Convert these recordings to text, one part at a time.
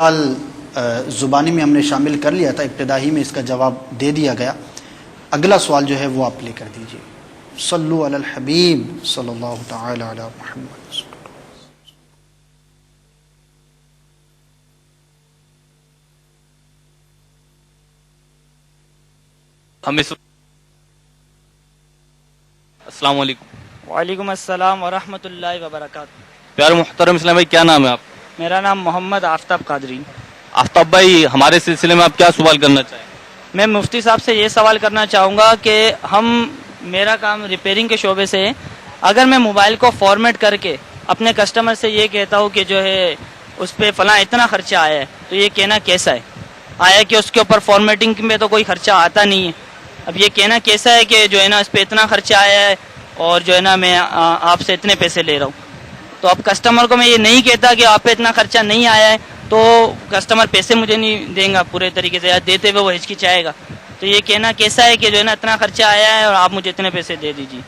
سوال زبانی میں ہم نے شامل کر لیا تھا، ابتدائی میں اس کا جواب دے دیا گیا۔ اگلا سوال جو ہے وہ آپ پلے کر دیجئے۔ صلو علی الحبیب صلی اللہ تعالی علی محمد۔ السلام علیکم۔ وعلیکم السلام ورحمۃ اللہ وبرکاتہ۔ پیارے محترم اسلام بھائی، کیا نام ہے آپ؟ میرا نام محمد آفتاب قادری۔ آفتاب بھائی، ہمارے سلسلے میں آپ کیا سوال کرنا چاہیں؟ میں مفتی صاحب سے یہ سوال کرنا چاہوں گا کہ میرا کام ریپیئرنگ کے شعبے سے ہے، اگر میں موبائل کو فارمیٹ کر کے اپنے کسٹمر سے یہ کہتا ہوں کہ جو ہے اس پہ فلاں اتنا خرچہ آیا ہے، تو یہ کہنا کیسا ہے؟ آیا کہ اس کے اوپر فارمیٹنگ میں تو کوئی خرچہ آتا نہیں ہے، اب یہ کہنا کیسا ہے کہ جو ہے نا اس پہ اتنا خرچہ آیا ہے اور جو ہے نا میں آپ سے اتنے پیسے لے رہا ہوں؟ تو اب کسٹمر کو میں یہ نہیں کہتا کہ آپ پہ اتنا خرچہ نہیں آیا ہے تو کسٹمر پیسے مجھے نہیں دیں گا پورے طریقے سے، یا دیتے ہوئے وہ ہچکچائے گا۔ تو یہ کہنا کیسا ہے کہ جو ہے نا اتنا خرچہ آیا ہے اور آپ مجھے اتنے پیسے دے دیجیے؟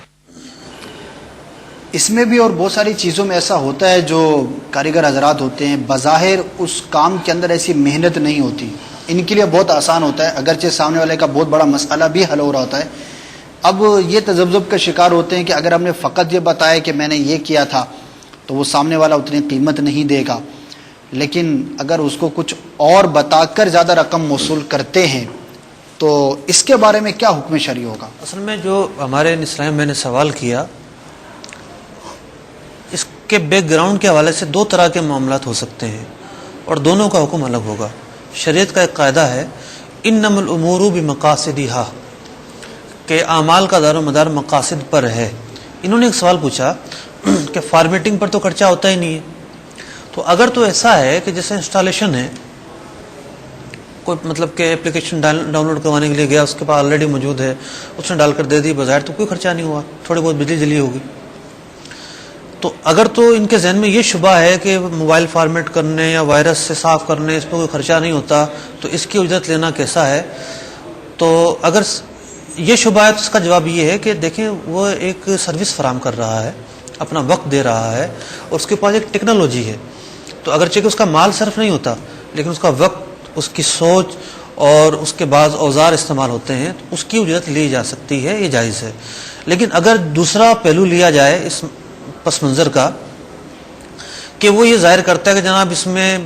اس میں بھی اور بہت ساری چیزوں میں ایسا ہوتا ہے، جو کاریگر حضرات ہوتے ہیں بظاہر اس کام کے اندر ایسی محنت نہیں ہوتی، ان کے لیے بہت آسان ہوتا ہے، اگرچہ سامنے والے کا بہت بڑا مسئلہ بھی حل ہو رہا ہوتا ہے۔ اب یہ تذبذب کا شکار ہوتے ہیں کہ اگر ہم نے فقط یہ بتایا کہ میں نے یہ کیا تھا تو وہ سامنے والا اتنی قیمت نہیں دے گا، لیکن اگر اس کو کچھ اور بتا کر زیادہ رقم موصول کرتے ہیں تو اس کے بارے میں کیا حکم شرعی ہوگا؟ اصل میں جو ہمارے اسلام میں نے سوال کیا، اس کے بیک گراؤنڈ کے حوالے سے دو طرح کے معاملات ہو سکتے ہیں اور دونوں کا حکم الگ ہوگا۔ شریعت کا ایک قاعدہ ہے انما الامور بمقاصدہا، کہ اعمال کا دار و مدار مقاصد پر ہے۔ انہوں نے ایک سوال پوچھا کہ فارمیٹنگ پر تو خرچہ ہوتا ہی نہیں ہے، تو اگر تو ایسا ہے کہ جیسے انسٹالیشن ہے، کوئی مطلب کہ اپلیکیشن ڈاؤن لوڈ کروانے کے لیے گیا، اس کے پاس آلریڈی موجود ہے، اس نے ڈال کر دے دی، بظاہر تو کوئی خرچہ نہیں ہوا، تھوڑی بہت بجلی جلی ہوگی۔ تو اگر تو ان کے ذہن میں یہ شبہ ہے کہ موبائل فارمیٹ کرنے یا وائرس سے صاف کرنے اس پہ کوئی خرچہ نہیں ہوتا تو اس کی اجرت لینا کیسا ہے، تو اگر یہ شبہ ہے تو اس کا جواب یہ ہے کہ دیکھیں وہ ایک سروس فراہم کر رہا ہے، اپنا وقت دے رہا ہے، اور اس کے پاس ایک ٹیکنالوجی ہے، تو اگرچہ کہ اس کا مال صرف نہیں ہوتا لیکن اس کا وقت، اس کی سوچ اور اس کے بعض اوزار استعمال ہوتے ہیں، تو اس کی اجرت لی جا سکتی ہے، یہ جائز ہے۔ لیکن اگر دوسرا پہلو لیا جائے اس پس منظر کا کہ وہ یہ ظاہر کرتا ہے کہ جناب اس میں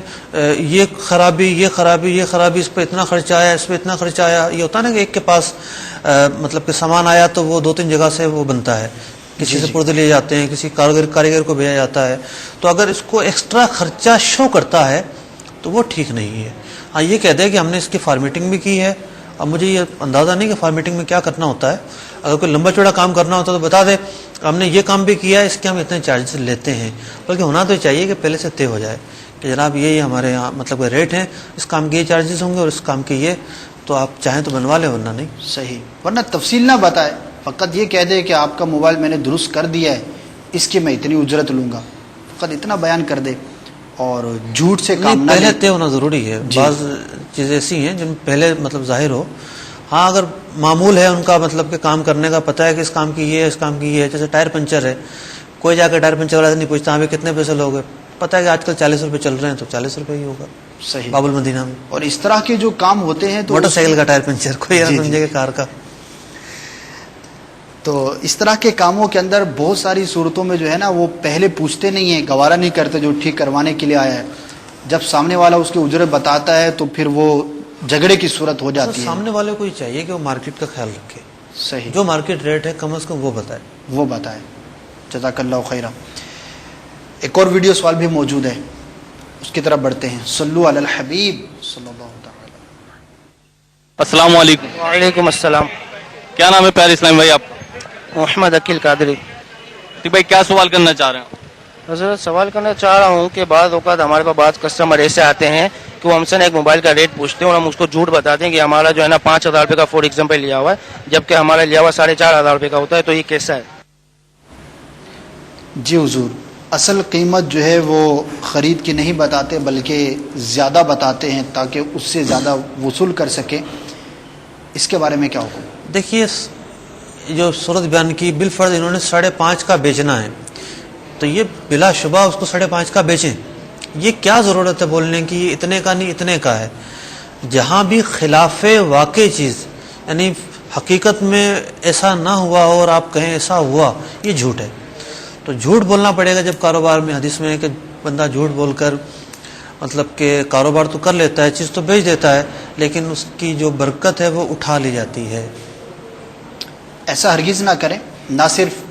یہ خرابی، یہ خرابی، یہ خرابی، اس پہ اتنا خرچہ آیا، اس پہ اتنا خرچہ آیا، یہ ہوتا ہے نا کہ ایک کے پاس مطلب کہ سامان آیا تو وہ 2-3 جگہ سے وہ بنتا ہے، کسی سے پردے لیے جاتے ہیں، کسی کاریگر کو بھیجا جاتا ہے، تو اگر اس کو ایکسٹرا خرچہ شو کرتا ہے تو وہ ٹھیک نہیں ہے۔ ہاں یہ کہتے ہیں کہ ہم نے اس کی فارمیٹنگ بھی کی ہے، اب مجھے یہ اندازہ نہیں کہ فارمیٹنگ میں کیا کرنا ہوتا ہے، اگر کوئی لمبا چوڑا کام کرنا ہوتا ہے تو بتا دے ہم نے یہ کام بھی کیا ہے، اس کے ہم اتنے چارجز لیتے ہیں، بلکہ ہونا تو چاہیے کہ پہلے سے طے ہو جائے کہ جناب یہ ہمارے یہاں مطلب کہ ریٹ ہیں، اس کام کے یہ چارجز ہوں گے اور اس کام کے یہ، تو آپ چاہیں تو بنوا لیں ورنہ نہیں۔ صحیح، ورنہ تفصیل نہ بتائے، فقط یہ کہہ دے کہ آپ کا موبائل میں نے درست کر دیا ہے، اس کی میں اتنی اجرت لوں گا، فقط اتنا بیان کر دے اور جھوٹ سے کام نہ پہلے لے۔ طے ہونا ضروری ہے، بعض چیزیں ایسی ہیں جن میں پہلے مطلب ظاہر ہو۔ ہاں اگر معمول ہے ان کا مطلب کہ کام کرنے کا، پتہ ہے کہ اس کام کی یہ ہے، اس کام کی یہ ہے، جیسے ٹائر پنچر ہے، کوئی جا کے ٹائر پنچر والا سے نہیں پوچھتا ہمیں کتنے پیسے لوگے، پتہ ہے کہ آج کل 40 روپے چل رہے ہیں تو 40 روپے ہی ہوگا صحیح، باب المدینہ میں۔ اور اس طرح کے جو کام ہوتے ہیں تو موٹر سائیکل کا ٹائر پنچر، کوئی نہ سمجھے کہ کار کا۔ تو اس طرح کے کاموں کے اندر بہت ساری صورتوں میں جو ہے نا وہ پہلے پوچھتے نہیں ہیں، گوارا نہیں کرتے جو ٹھیک کروانے کے لیے آیا ہے، جب سامنے والا اس کی اجرت بتاتا ہے تو پھر وہ جھگڑے کی صورت ہو جاتی ہے۔ سامنے والے کو یہ چاہیے کہ وہ مارکیٹ کا خیال رکھے، صحیح، جو مارکیٹ ریٹ ہے کم از کم وہ بتائے۔ وہ بتائے۔ جزاک اللہ خیرہ۔ ایک اور ویڈیو سوال بھی موجود ہے، اس کی طرف بڑھتے ہیں۔ صلو علی الحبیب صلی اللہ تعالی۔ السلام علیکم۔ وعلیکم السلام۔ کیا نام ہے پیارے اسلام بھائی آپ؟ محمد عقیل قادری۔ ٹھیک بھائی، کیا سوال کرنا چاہ رہے ہیں؟ حضرت سوال کرنا چاہ رہا ہوں کہ بعض اوقات ہمارے پاس بعض کسٹمر ایسے آتے ہیں کہ وہ ہم سے ایک موبائل کا ریٹ پوچھتے ہیں اور ہم اس کو جھوٹ بتاتے ہیں کہ ہمارا جو ہے نا 5,000 روپے کا فور ایگزامپل لیا ہوا ہے، جبکہ ہمارا لیا ہوا 4,500 روپے کا ہوتا ہے، تو یہ کیسا ہے؟ جی حضور، اصل قیمت جو ہے وہ خرید کی نہیں بتاتے بلکہ زیادہ بتاتے ہیں تاکہ اس سے زیادہ وصول کر سکیں، اس کے بارے میں کیا حکم؟ دیکھیے جو صورت بیان کی، بالفرض انہوں نے 5.5 کا بیچنا ہے تو یہ بلا شبہ اس کو 5.5 کا بیچیں، یہ کیا ضرورت ہے بولنے کی یہ اتنے کا نہیں اتنے کا ہے. جہاں بھی خلاف واقع چیز یعنی حقیقت میں ایسا نہ ہوا ہو اور آپ کہیں ایسا ہوا, یہ جھوٹ ہے. تو جھوٹ بولنا پڑے گا جب کاروبار میں. حدیث میں ہے کہ بندہ جھوٹ بول کر مطلب کہ کاروبار تو کر لیتا ہے, چیز تو بیچ دیتا ہے, لیکن اس کی جو برکت ہے وہ اٹھا لی جاتی ہے. ایسا ہرگز نہ کریں, نہ صرف